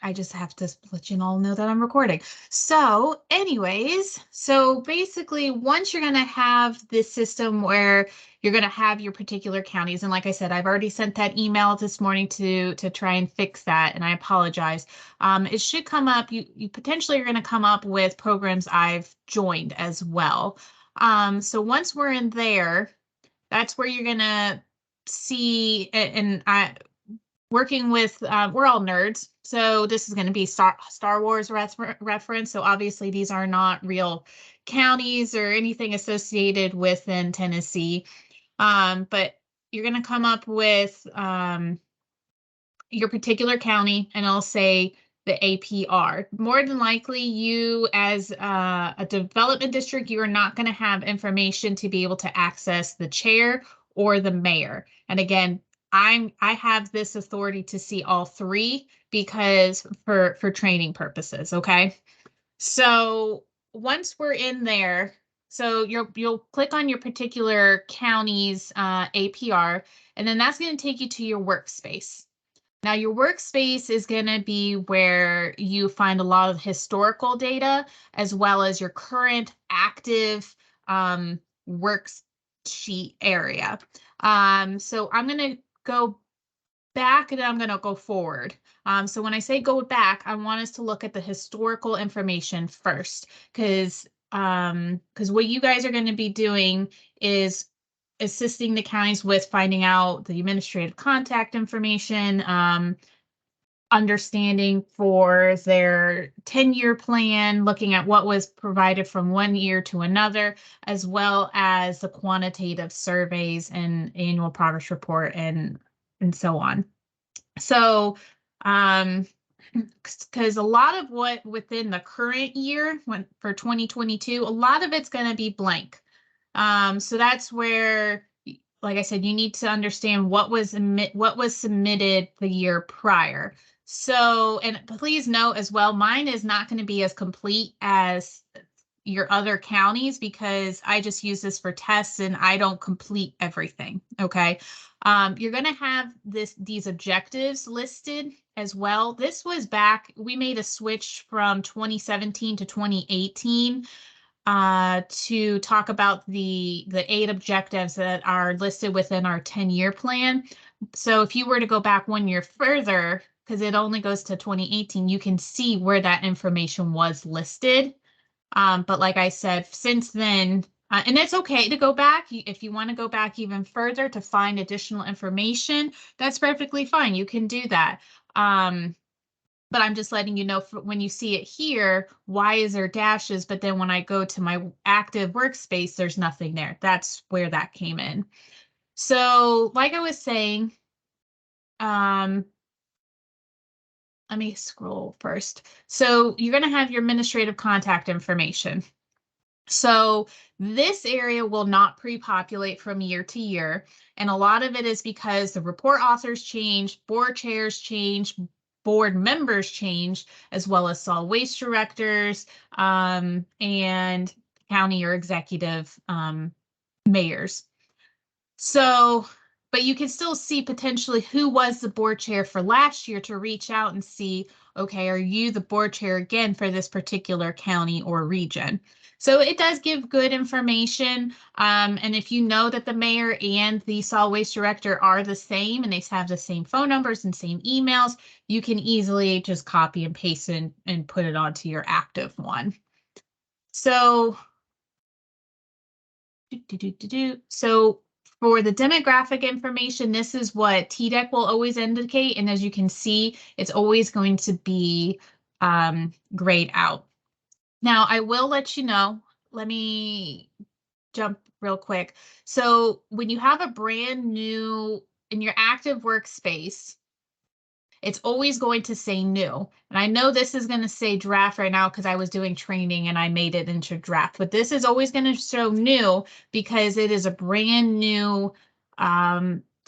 I just have to let you all know that I'm recording. So anyways, so basically once you're going to have this system where you're going to have your particular counties, and like I said, I've already sent that email this morning to try and fix that, and I apologize. It should come up, you potentially are going to come up with programs I've joined as well. So once we're in there, that's where you're going to see, and I working with we're all nerds, so this is going to be Star Wars reference. So obviously these are not real counties or anything associated within Tennessee, but you're going to come up with your particular county, and I'll say the APR. More than likely, you as a development district, you are not going to have information to be able to access the chair or the mayor. And again, I have this authority to see all three because for training purposes. Okay, so once we're in there, so you'll click on your particular county's APR, and then that's going to take you to your workspace. Now, your workspace is going to be where you find a lot of historical data as well as your current active worksheet area. So I'm going to go back and then I'm going to go forward. So when I say go back, I want us to look at the historical information first, because what you guys are going to be doing is assisting the counties with finding out the administrative contact information, understanding for their 10-year plan, looking at what was provided from one year to another, as well as the quantitative surveys and annual progress report and so on. So, because a lot of what within the current year, for 2022, a lot of it's going to be blank. So that's where, like I said, you need to understand what was submitted the year prior. So, and please note as well, mine is not going to be as complete as your other counties because I just use this for tests and I don't complete everything. Okay. You're going to have these objectives listed as well. This was back, we made a switch from 2017 to 2018 to talk about the 8 objectives that are listed within our 10-year plan. So if you were to go back 1 year further, because it only goes to 2018, you can see where that information was listed. But like I said, since then, and it's okay to go back. If you want to go back even further to find additional information, that's perfectly fine. You can do that. But I'm just letting you know when you see it here, why is there dashes? But then when I go to my active workspace, there's nothing there. That's where that came in. So like I was saying, let me scroll first. So you're going to have your administrative contact information. So this area will not pre-populate from year to year. And a lot of it is because the report authors change, board chairs change, board members change, as well as solid waste directors and county or executive mayors. So, but you can still see potentially who was the board chair for last year to reach out and see, okay, are you the board chair again for this particular county or region? So it does give good information. And if you know that the mayor and the solid waste director are the same and they have the same phone numbers and same emails, you can easily just copy and paste and put it onto your active one. So, so for the demographic information, this is what TDEC will always indicate. And as you can see, it's always going to be grayed out. Now, I will let you know, let me jump real quick. So when you have a brand new, in your active workspace, it's always going to say new. And I know this is going to say draft right now because I was doing training and I made it into draft, but this is always going to show new because it is a brand new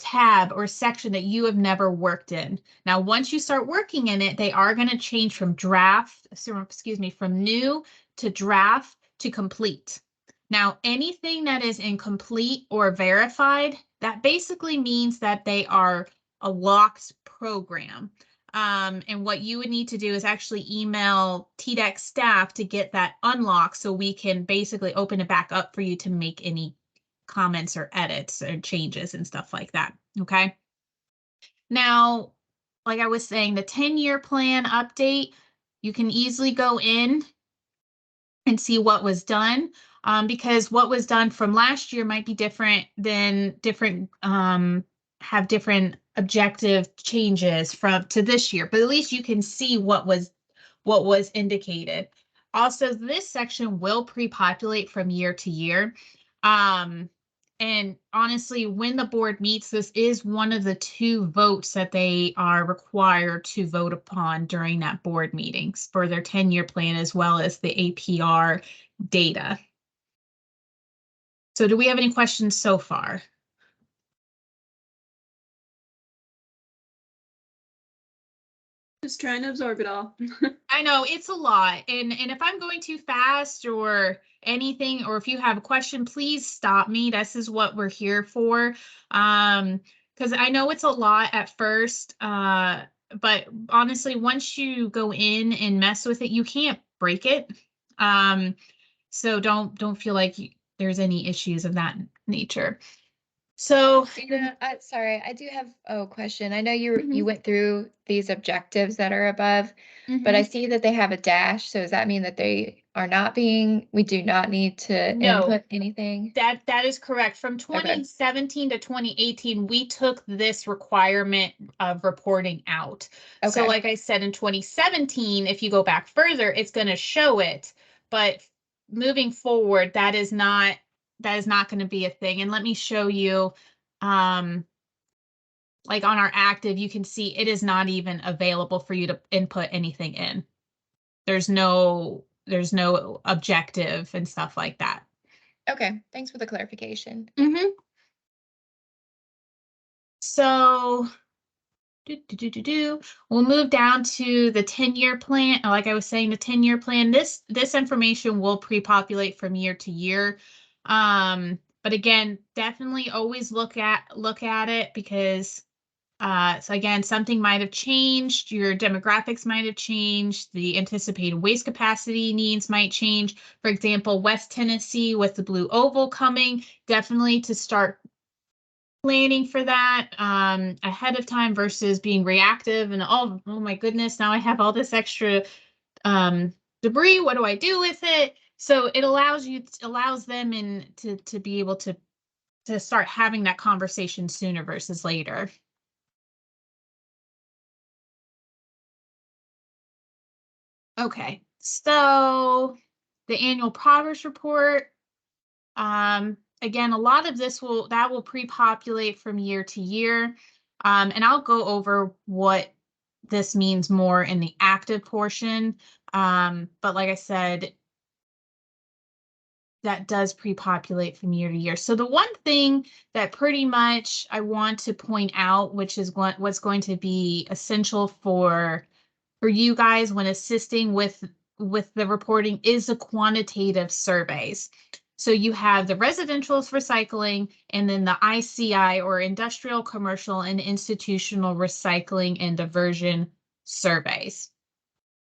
tab or section that you have never worked in. Now, once you start working in it, they are going to change from from new to draft to complete. Now, anything that is incomplete or verified, that basically means that they are a locked program. And what you would need to do is actually email TDEC staff to get that unlocked so we can basically open it back up for you to make any comments or edits or changes and stuff like that. Okay. Now, like I was saying, the 10-year plan update, you can easily go in and see what was done, because what was done from last year might be different than have different objective changes from to this year, but at least you can see what was indicated. Also, this section will pre-populate from year to year. And honestly, when the board meets, this is one of the 2 votes that they are required to vote upon during that board meetings for their 10-year plan, as well as the APR data. So do we have any questions so far? Just trying to absorb it all. I know it's a lot, and if I'm going too fast or anything, or if you have a question, please stop me. This is what we're here for. Because I know it's a lot at first, but honestly, once you go in and mess with it, you can't break it. So don't feel like there's any issues of that nature. So, sorry, I do have a question. I know you Mhm. went through these objectives that are above, but I see that they have a dash. So does that mean that we do not need to No. input anything? That is correct. From 2017 to 2018, we took this requirement of reporting out. So Okay. like I said, in 2017, if you go back further, it's going to show it. But moving forward, that is not going to be a thing. And let me show you, like on our active, you can see it is not even available for you to input anything in. There's no objective and stuff like that. Okay, thanks for the clarification. So we'll move down to the 10-year plan. Like I was saying, the 10-year plan, this information will pre-populate from year to year. But again, definitely always look at it, because so again, something might have changed, your demographics might have changed, the anticipated waste capacity needs might change. For example, West Tennessee with the blue oval coming, definitely to start planning for that ahead of time versus being reactive and oh my goodness, now I have all this extra debris. What do I do with it? So it allows them to be able to start having that conversation sooner versus later. Okay, so the annual progress report. Again, a lot of this will pre-populate from year to year. And I'll go over what this means more in the active portion. But like I said, that does pre-populate from year to year. So the one thing that pretty much I want to point out, which is what's going to be essential for you guys when assisting with the reporting, is the quantitative surveys. So you have the residential's recycling, and then the ICI, or industrial, commercial, and institutional recycling and diversion surveys.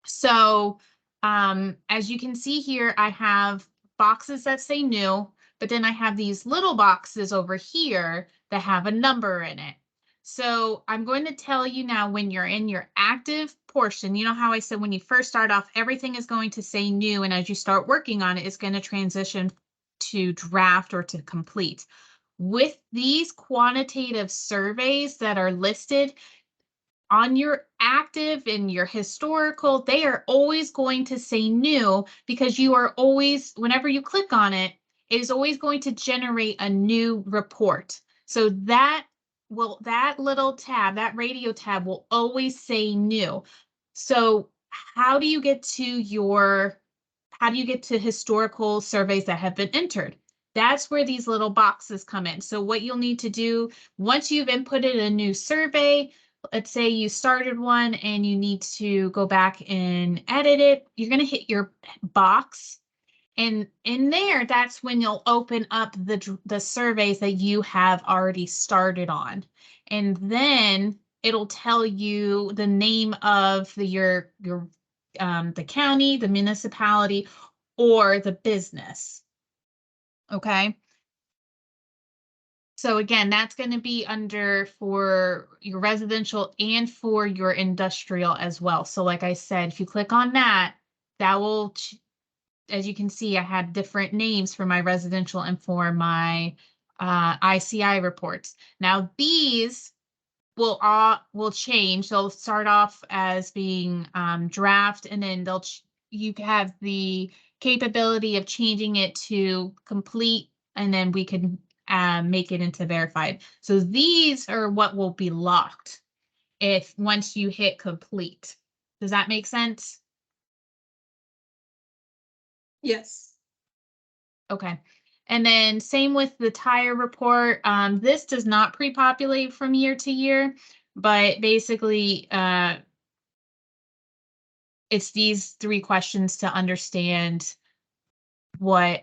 So as you can see here, I have boxes that say new, but then I have these little boxes over here that have a number in it. So I'm going to tell you now, when you're in your active portion, you know how I said when you first start off, everything is going to say new, and as you start working on it, it's going to transition to draft or to complete. With these quantitative surveys that are listed on your active and your historical, they are always going to say new, because you are always, whenever you click on it, it is always going to generate a new report. So that little tab, that radio tab, will always say new. So how do you get to historical surveys that have been entered? That's where these little boxes come in. So what you'll need to do, once you've inputted a new survey, let's say you started one and you need to go back and edit it, you're going to hit your box. And in there, that's when you'll open up the surveys that you have already started on. And then it'll tell you the name of the county, the municipality, or the business. Okay. So again, that's going to be under for your residential and for your industrial as well. So like I said, if you click on that, that will, as you can see, I had different names for my residential and for my ICI reports. Now these will change. They'll start off as being draft, and then you have the capability of changing it to complete, and then we can make it into verified. So these are what will be locked if once you hit complete. Does that make sense? Yes. Okay. And then same with the tire report. This does not pre-populate from year to year, but basically it's these 3 questions to understand what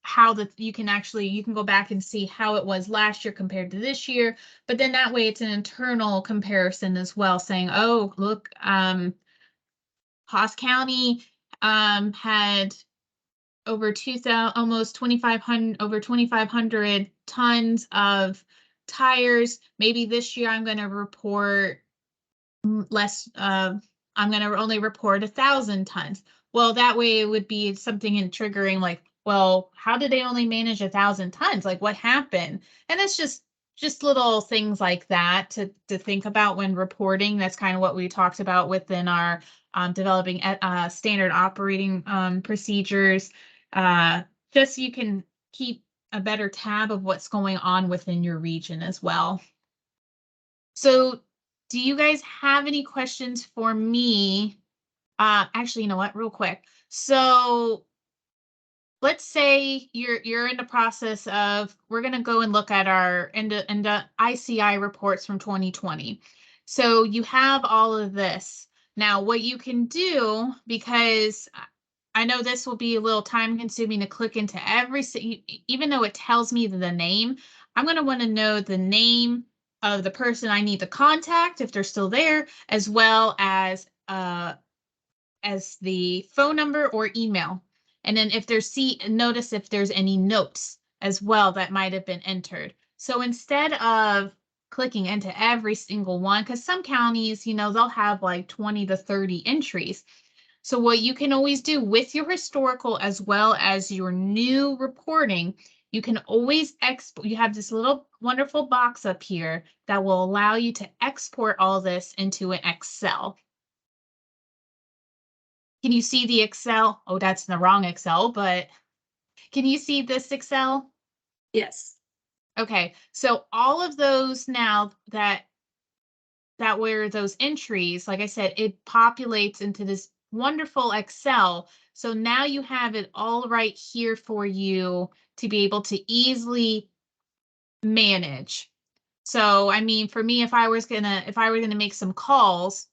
how you can go back and see how it was last year compared to this year, but then that way it's an internal comparison as well, saying, oh, look, Haas County had over 2,000, almost 2,500, over 2,500 tons of tires. Maybe this year I'm going to report less. I'm going to only report 1,000 tons. Well, that way it would be something in triggering, like, well, how did they only manage 1,000 tons? Like, what happened? And it's just little things like that to think about when reporting. That's kind of what we talked about within our developing standard operating procedures. Just so you can keep a better tab of what's going on within your region as well. So do you guys have any questions for me? Actually, you know what, real quick. So let's say you're in the process of, we're going to go and look at our ICI reports from 2020. So you have all of this. Now, what you can do, because I know this will be a little time consuming to click into even though it tells me the name, I'm going to want to know the name of the person I need to contact if they're still there, as well as the phone number or email. And then if there's notice if there's any notes as well that might have been entered. So instead of clicking into every single one, because some counties, they'll have like 20 to 30 entries. So what you can always do with your historical as well as your new reporting, you can always export. You have this little wonderful box up here that will allow you to export all this into an Excel. Can you see the Excel? Oh, that's the wrong Excel, but can you see this Excel? Yes. Okay, so all of those now that were those entries, like I said, it populates into this wonderful Excel. So now you have it all right here for you to be able to easily manage. So, I mean, for me, if I were gonna make some calls,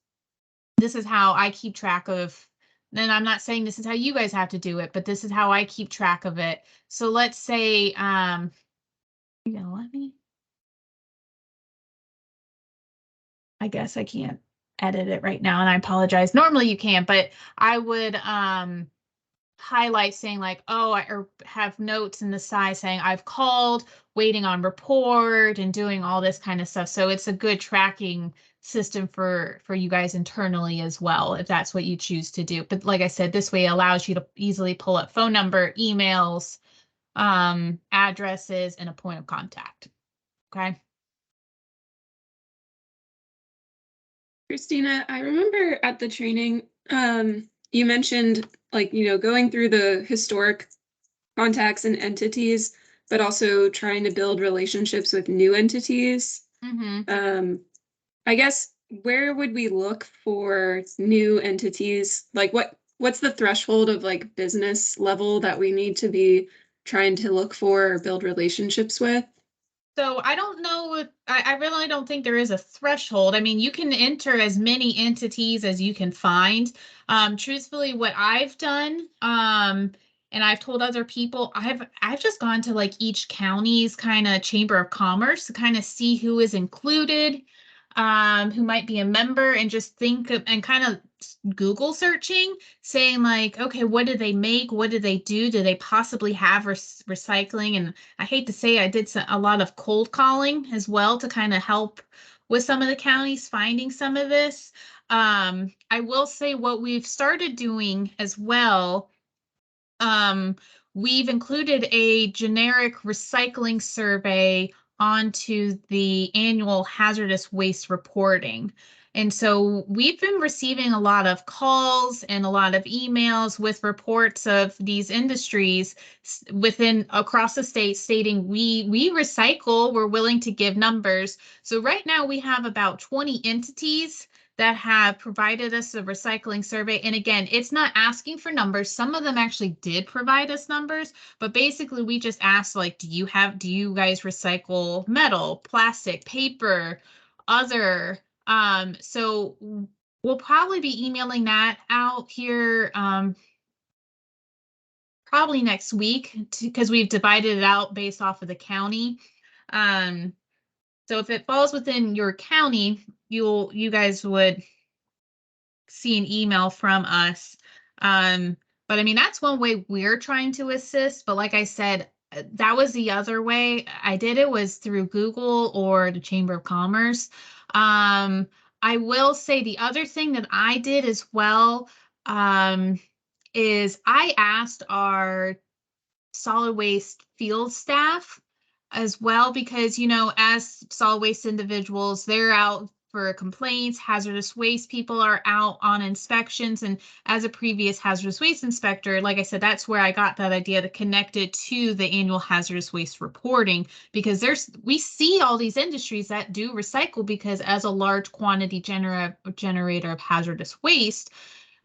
this is how I keep track of. Then I'm not saying this is how you guys have to do it, but this is how I keep track of it. So let's say, you gonna let me? I guess I can't edit it right now, and I apologize. Normally you can, but I would highlight saying like, oh, or have notes in the side saying I've called, waiting on report, and doing all this kind of stuff. So it's a good tracking system for you guys internally as well, if that's what you choose to do. But like I said, this way it allows you to easily pull up phone number, emails, addresses, and a point of contact. Okay. Christina, I remember at the training, you mentioned going through the historic contacts and entities, but also trying to build relationships with new entities. Mm-hmm. I guess where would we look for new entities? Like what's the threshold of like business level that we need to be trying to look for or build relationships with? So I don't know. I really don't think there is a threshold. I mean, you can enter as many entities as you can find. Truthfully, what I've done and I've told other people, I've just gone to like each county's kind of chamber of commerce to kind of see who is included, who might be a member, and just think of, and kind of Google searching, saying like, okay, what do they make? What do they do? Do they possibly have recycling? And I hate to say, I did a lot of cold calling as well to kind of help with some of the counties finding some of this. I will say what we've started doing as well, we've included a generic recycling survey onto the annual hazardous waste reporting. And so we've been receiving a lot of calls and a lot of emails with reports of these industries within across the state stating we recycle, we're willing to give numbers. So right now we have about 20 entities that have provided us a recycling survey. And again, it's not asking for numbers. Some of them actually did provide us numbers, but basically we just asked like, do you guys recycle metal, plastic, paper, other? So we'll probably be emailing that out here probably next week because we've divided it out based off of the county. So if it falls within your county, you guys would see an email from us. But I mean, that's one way we're trying to assist. But like I said, that was the other way I did it, was through Google or the Chamber of Commerce. I will say the other thing that I did as well, is I asked our solid waste field staff as well, because, you know, as solid waste individuals, they're out for complaints, hazardous waste people are out on inspections. And as a previous hazardous waste inspector, like I said, that's where I got that idea to connect it to the annual hazardous waste reporting, because we see all these industries that do recycle, because as a large quantity generator of hazardous waste,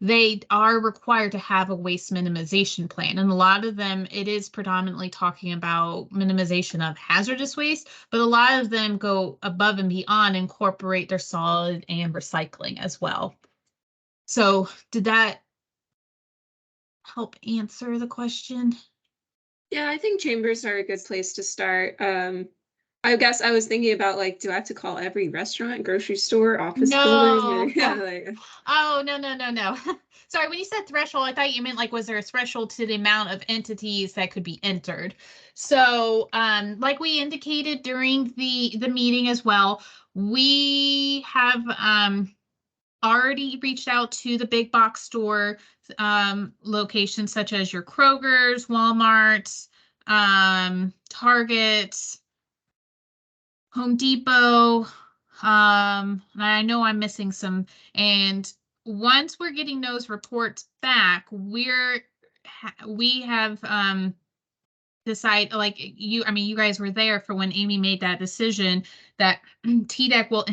they are required to have a waste minimization plan. And a lot of them, it is predominantly talking about minimization of hazardous waste, but a lot of them go above and beyond, incorporate their solid and recycling as well. So did that help answer the question? Yeah, I think chambers are a good place to start. I guess I was thinking about like, do I have to call every restaurant, grocery store, office building? Yeah, like, oh, no. Sorry, when you said threshold, I thought you meant like, was there a threshold to the amount of entities that could be entered? So, like we indicated during the meeting as well, we have already reached out to the big box store locations such as your Kroger's, Walmart's, Target's, Home Depot. I know I'm missing some. And once we're getting those reports back, we have decided, like you, I mean, you guys were there for when Amy made that decision that TDEC will,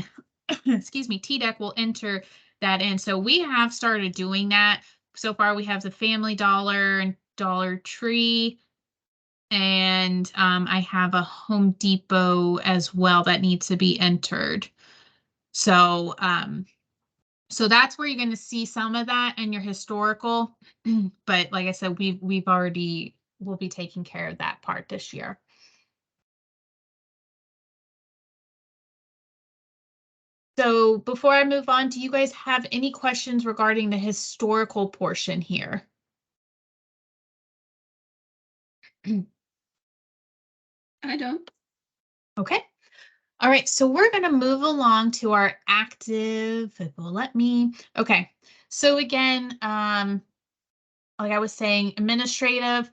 excuse me, TDEC will enter that in. So we have started doing that. So far, we have the Family Dollar and Dollar Tree, and I have a Home Depot as well that needs to be entered. So, so that's where you're going to see some of that in your historical. But like I said, we'll be taking care of that part this year. So before I move on, do you guys have any questions regarding the historical portion here? I don't. Okay. All right, so we're going to move along to our active, if it will let me. Okay, so again, like I was saying, administrative,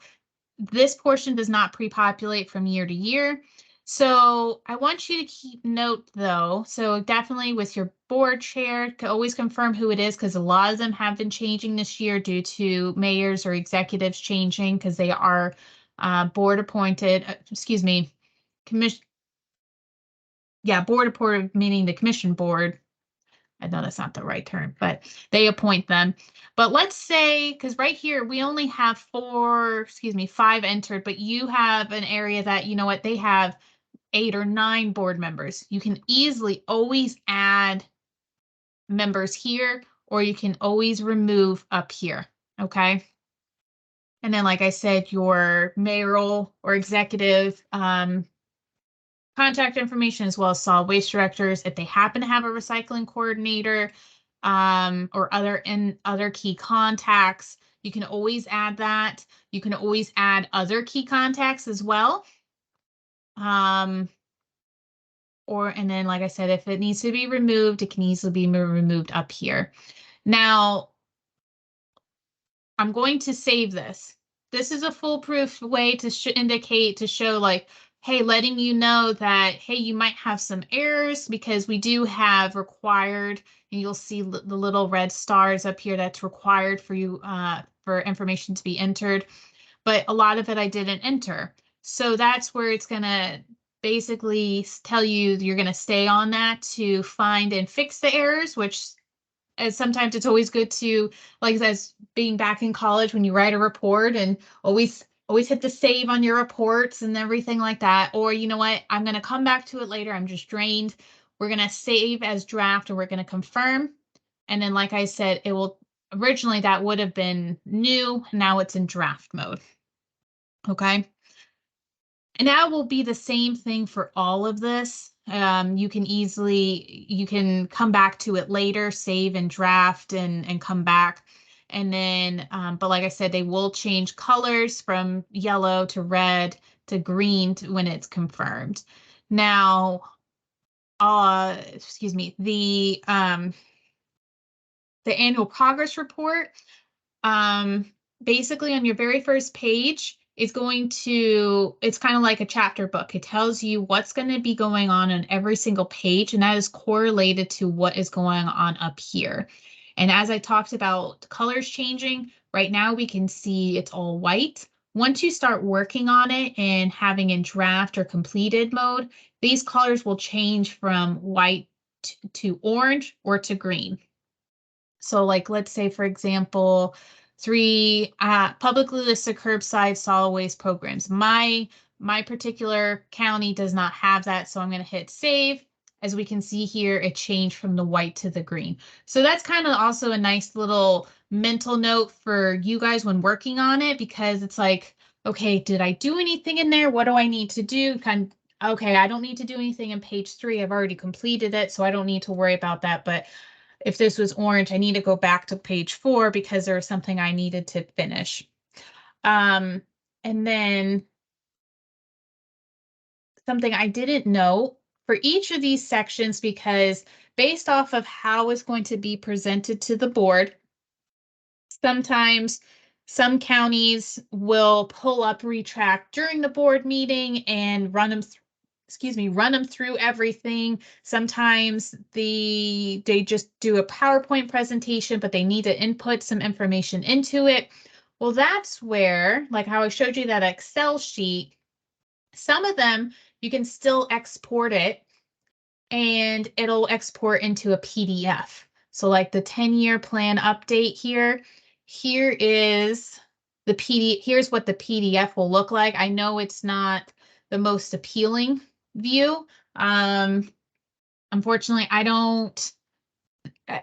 this portion does not pre-populate from year to year. So I want you to keep note though. So definitely with your board chair, always confirm who it is, because a lot of them have been changing this year due to mayors or executives changing, because they are board appointed, excuse me, commission. Yeah, board appointed, meaning the commission board. I know that's not the right term, but they appoint them. But let's say, because right here, we only have 5 entered, but you have an area that, you know what, they have 8 or 9 board members. You can easily always add members here, or you can always remove up here, okay? And then, like I said, your mayoral or executive contact information, as well as solid waste directors, if they happen to have a recycling coordinator, or other key contacts, you can always add that. You can always add other key contacts as well. And then, like I said, if it needs to be removed, it can easily be removed up here. Now, I'm going to save this. This is a foolproof way to indicate, to show like, hey, letting you know that, hey, you might have some errors, because we do have required, and you'll see the little red stars up here that's required for you, for information to be entered. But a lot of it I didn't enter. So that's where it's gonna basically tell you you're gonna stay on that to find and fix the errors, which, and sometimes it's always good to, like as being back in college when you write a report, and always hit the save on your reports and everything like that. Or you know what, I'm going to come back to it later, I'm just drained. We're going to save as draft, and we're going to confirm. And then, like I said, it will, originally that would have been new, now it's in draft mode. Okay. And that will be the same thing for all of this. You can come back to it later, save and draft, and come back. And then, but like I said, they will change colors from yellow to red to green when it's confirmed. Now, excuse me, the annual progress report, basically on your very first page, it's kind of like a chapter book. It tells you what's going to be going on every single page, and that is correlated to what is going on up here. And as I talked about colors changing, right now we can see it's all white. Once you start working on it and having in draft or completed mode, these colors will change from white to orange or to green. So like, let's say, for example, 3 publicly listed curbside solid waste programs. My particular county does not have that, so I'm going to hit save. As we can see here, it changed from the white to the green. So that's kind of also a nice little mental note for you guys when working on it, because it's like, okay, did I do anything in there? What do I need to do? Okay, I don't need to do anything in page 3. I've already completed it, so I don't need to worry about that. But if this was orange, I need to go back to page 4 because there was something I needed to finish. And then something I didn't know for each of these sections, because based off of how it's going to be presented to the board, sometimes some counties will pull up Re-Trac during the board meeting and run them through everything. Sometimes they just do a PowerPoint presentation, but they need to input some information into it. Well, that's where, like how I showed you that Excel sheet, some of them you can still export it, and it'll export into a PDF. So like the 10-year plan update here, here's what the PDF will look like. I know it's not the most appealing view. Unfortunately,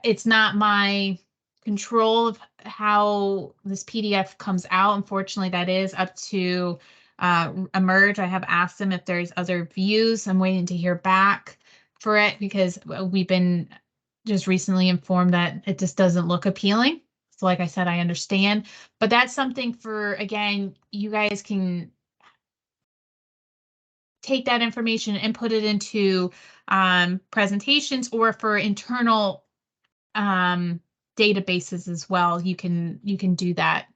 it's not my control of how this PDF comes out. Unfortunately, that is up to Emerge. I have asked them if there's other views. I'm waiting to hear back for it, because we've been just recently informed that it just doesn't look appealing. So like I said, I understand, but that's something for, again, you guys can take that information and put it into presentations, or for internal databases as well. You can do that.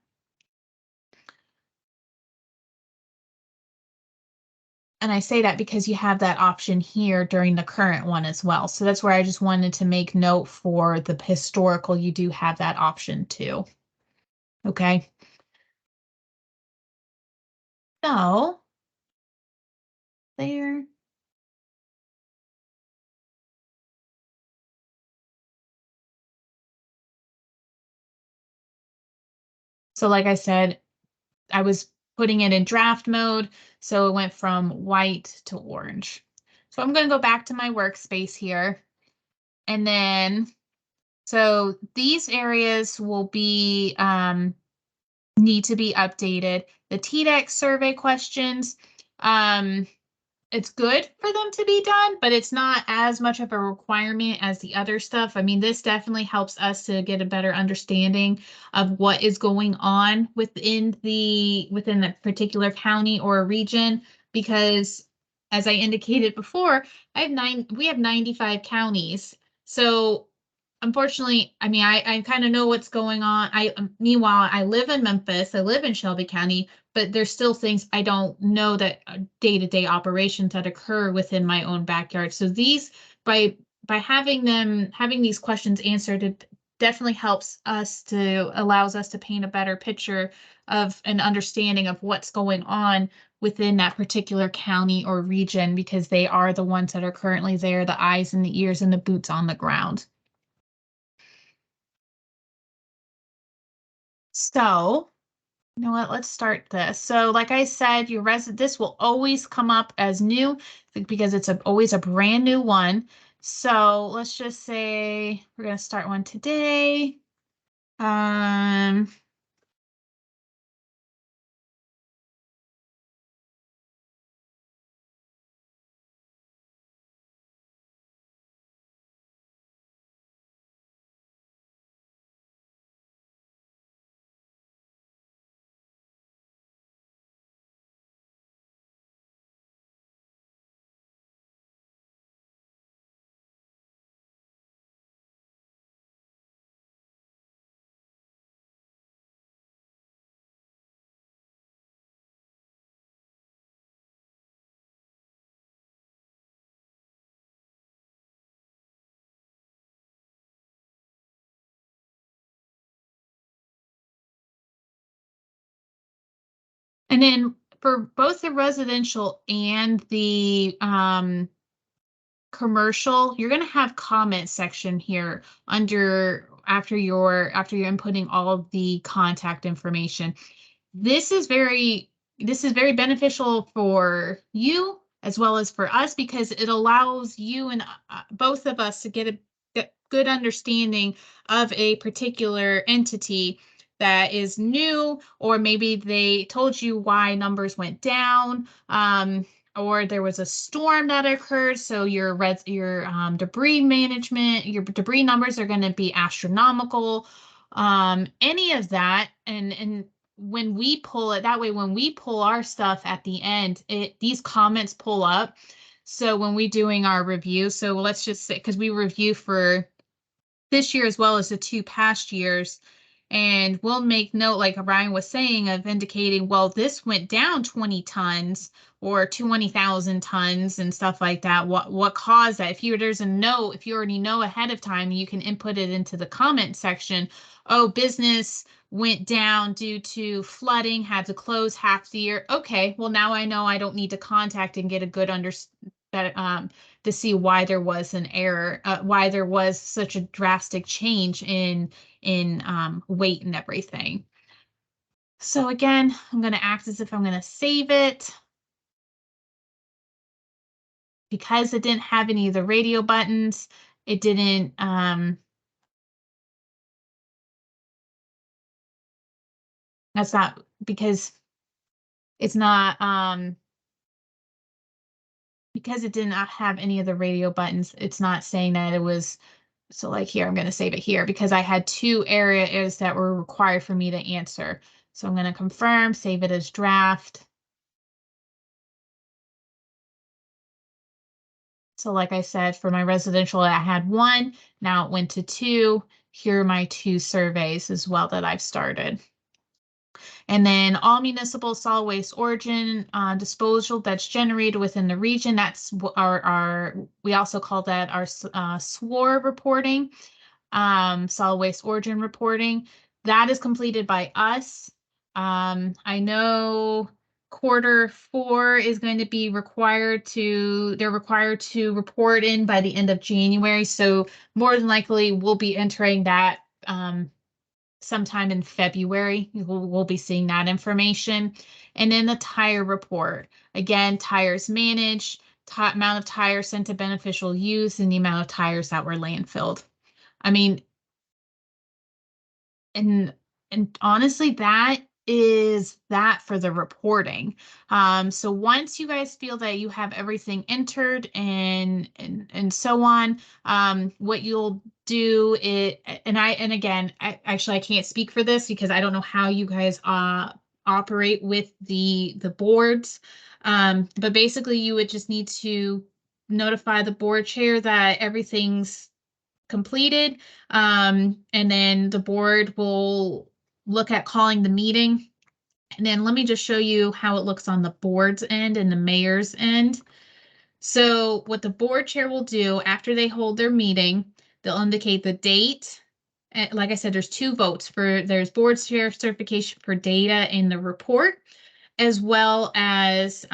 And I say that because you have that option here during the current one as well. So that's where I just wanted to make note for the historical, you do have that option too. Okay. So there. So like I said, I was putting it in draft mode, so it went from white to orange. So I'm going to go back to my workspace here. And then, so these areas will be need to be updated. The TDEC survey questions, it's good for them to be done, but it's not as much of a requirement as the other stuff. I mean, this definitely helps us to get a better understanding of what is going on within the particular county or region, because as I indicated before, we have 95 counties. So unfortunately, I mean, I kind of know what's going on. Meanwhile, I live in Memphis, I live in Shelby County, but there's still things I don't know that day-to-day operations that occur within my own backyard. So these, by having these questions answered, it definitely helps us allows us to paint a better picture of an understanding of what's going on within that particular county or region, because they are the ones that are currently there, the eyes and the ears and the boots on the ground. So, you know what, let's start this. So like I said, this will always come up as new because it's always a brand new one. So let's just say we're going to start one today. And then for both the residential and the commercial, you're going to have comment section here after you're inputting all of the contact information. This is very beneficial for you as well as for us, because it allows you and both of us to get a good understanding of a particular entity that is new, or maybe they told you why numbers went down, or there was a storm that occurred, so your debris management, your debris numbers are going to be astronomical, any of that, and when we pull it that way, when we pull our stuff at the end, these comments pull up. So when we're doing our review, so let's just say, because we review for this year as well as the 2 past years, and we'll make note, like Ryan was saying, of indicating, well, this went down 20 tons or 20,000 tons and stuff like that. What caused that? If you already know ahead of time, you can input it into the comment section. Oh, business went down due to flooding, had to close half the year. Okay, well, now I know I don't need to contact and get a good to see why there was an error, why there was such a drastic change in weight and everything. So again, I'm going to act as if I'm going to save it. Because it didn't have any of the radio buttons, it didn't, that's not, because it's not, because it did not have any of the radio buttons, it's not saying that it was. So like here, I'm going to save it here because I had 2 areas that were required for me to answer. So I'm going to confirm, save it as draft. So like I said, for my residential, I had 1, now it went to 2. Here are my 2 surveys as well that I've started. And then all municipal solid waste origin disposal that's generated within the region, that's we also call that our SWOR reporting, solid waste origin reporting. That is completed by us. I know Q4 is going to be they're required to report in by the end of January. So more than likely we'll be entering that sometime in February. We'll be seeing that information. And then the tire report. Again, tires managed, amount of tires sent to beneficial use, and the amount of tires that were landfilled. I mean, and honestly, that is that for the reporting. So once you guys feel that you have everything entered and so on, what you'll do is, and again, I can't speak for this because I don't know how you guys operate with the boards. But basically you would just need to notify the board chair that everything's completed. And then the board will look at calling the meeting. And then let me just show you how it looks on the board's end and the mayor's end. So what the board chair will do after they hold their meeting, they'll indicate the date. And like I said, there's two votes there's board chair certification for data in the report, as well as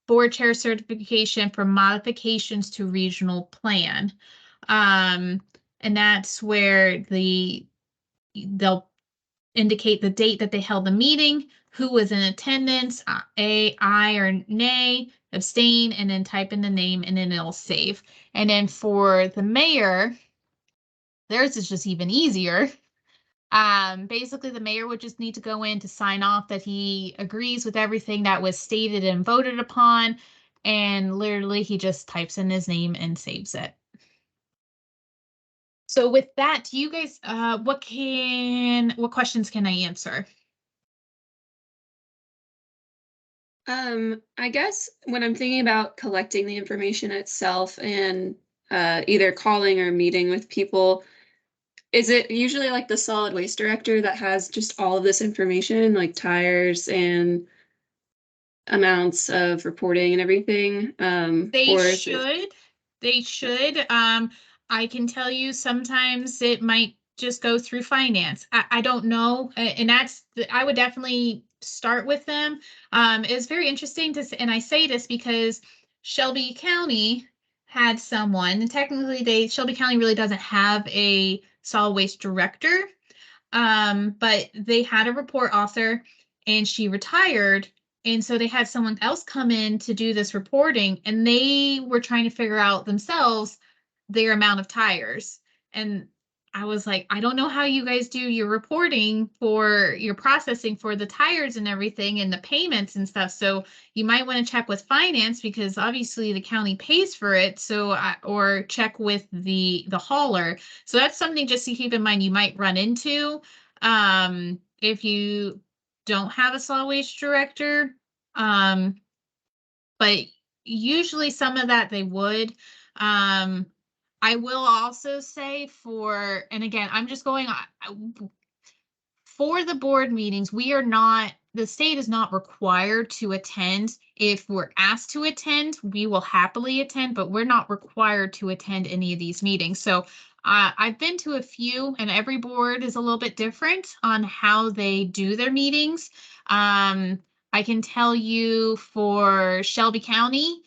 board chair certification for modifications to regional plan. And that's where they'll indicate the date that they held the meeting, who was in attendance, aye or nay, abstain, and then type in the name, and then it'll save. And then for the mayor, theirs is just even easier. Basically, the mayor would just need to go in to sign off that he agrees with everything that was stated and voted upon, and literally he just types in his name and saves it. So with that, do you guys, what questions can I answer? I guess when I'm thinking about collecting the information itself and either calling or meeting with people, is it usually like the solid waste director that has just all of this information, like tires and amounts of reporting and everything? They should. They should. I can tell you sometimes it might just go through finance. I don't know. And I would definitely start with them. It's very interesting and I say this because Shelby County had someone, and technically Shelby County really doesn't have a solid waste director. But they had a report author and she retired. And so they had someone else come in to do this reporting, and they were trying to figure out themselves their amount of tires. And I was like, I don't know how you guys do your reporting for your processing for the tires and everything and the payments and stuff. So you might want to check with finance because obviously the county pays for it. So, or check with the hauler. So that's something just to keep in mind you might run into if you don't have a solid waste director. But usually some of that they would. I will also say and again, I'm just going for the board meetings, the state is not required to attend. If we're asked to attend, we will happily attend, but we're not required to attend any of these meetings. So I've been to a few, and every board is a little bit different on how they do their meetings. I can tell you for Shelby County,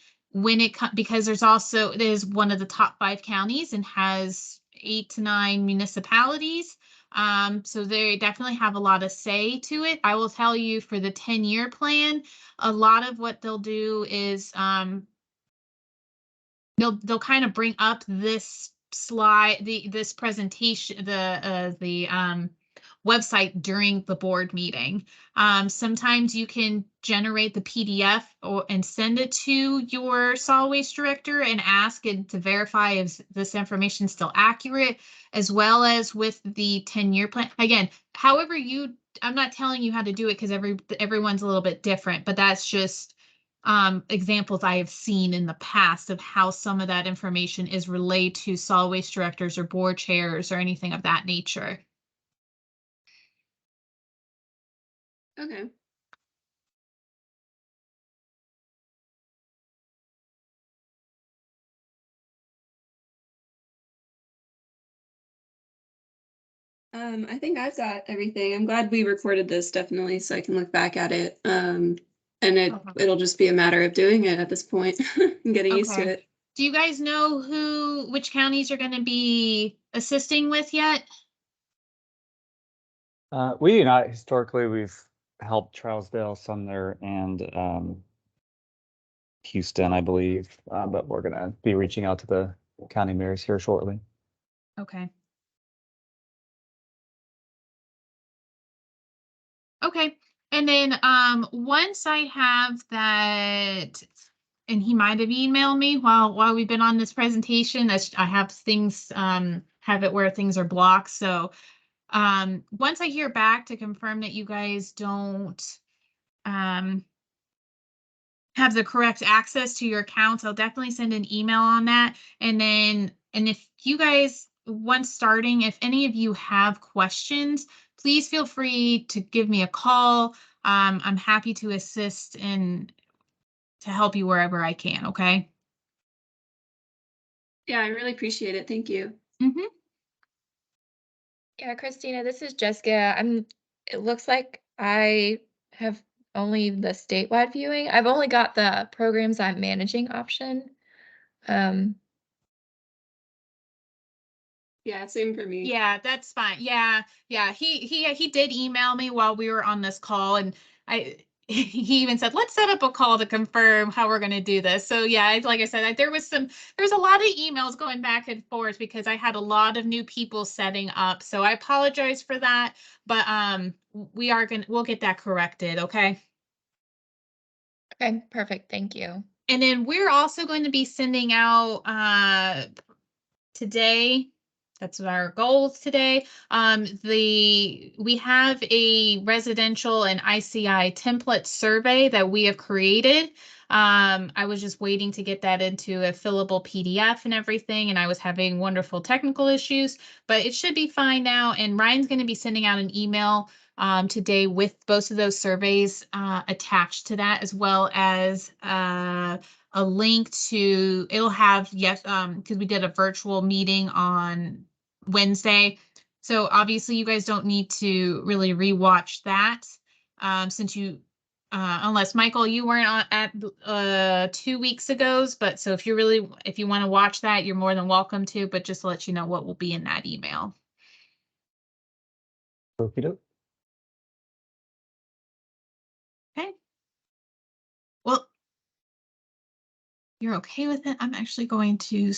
because it is one of the top 5 counties and has 8 to 9 municipalities. So they definitely have a lot of say to it. I will tell you for the 10-year plan, a lot of what they'll do is they'll kind of bring up this slide, this presentation, the website during the board meeting. Sometimes you can generate the PDF and send it to your solid waste director and ask it to verify if this information is still accurate, as well as with the 10-year plan. Again, however I'm not telling you how to do it because everyone's a little bit different, but that's just examples I have seen in the past of how some of that information is relayed to solid waste directors or board chairs or anything of that nature. Okay. I think I've got everything. I'm glad we recorded this definitely so I can look back at it. And it'll just be a matter of doing it at this point and getting used to it. Do you guys know which counties you're going to be assisting with yet? We do not. Historically, we've helped Trousdale, Sumner, and Houston, I believe. But we're going to be reaching out to the county mayors here shortly. Okay. Okay. And then once I have that, and he might have emailed me while we've been on this presentation, I have things have it where things are blocked. So once I hear back to confirm that you guys don't have the correct access to your accounts, I'll definitely send an email on that. And if you guys, once starting, if any of you have questions, please feel free to give me a call. I'm happy to assist and to help you wherever I can. Okay. Yeah, I really appreciate it. Thank you. Mm-hmm. Yeah, Christina, this is Jessica. It looks like I have only the statewide viewing. I've only got the programs I'm managing option. Yeah, same for me. Yeah, that's fine. Yeah, yeah. He did email me while we were on this call, and he even said, let's set up a call to confirm how we're going to do this. So yeah, like I said, there's a lot of emails going back and forth because I had a lot of new people setting up. So I apologize for that, but we'll get that corrected, okay? Okay, perfect. Thank you. And then we're also going to be sending out today. That's our goals today. We have a residential and ICI template survey that we have created. I was just waiting to get that into a fillable PDF and everything, and I was having wonderful technical issues, but it should be fine now. And Ryan's going to be sending out an email today with both of those surveys attached to that, as well as a link to, it'll have, yes, because we did a virtual meeting on Wednesday. So obviously you guys don't need to really rewatch that since you, unless Michael, you weren't at 2 weeks ago, but so if you want to watch that, you're more than welcome to, but just to let you know what will be in that email. Okey-doke. Okay. Well, you're okay with it? I'm actually going to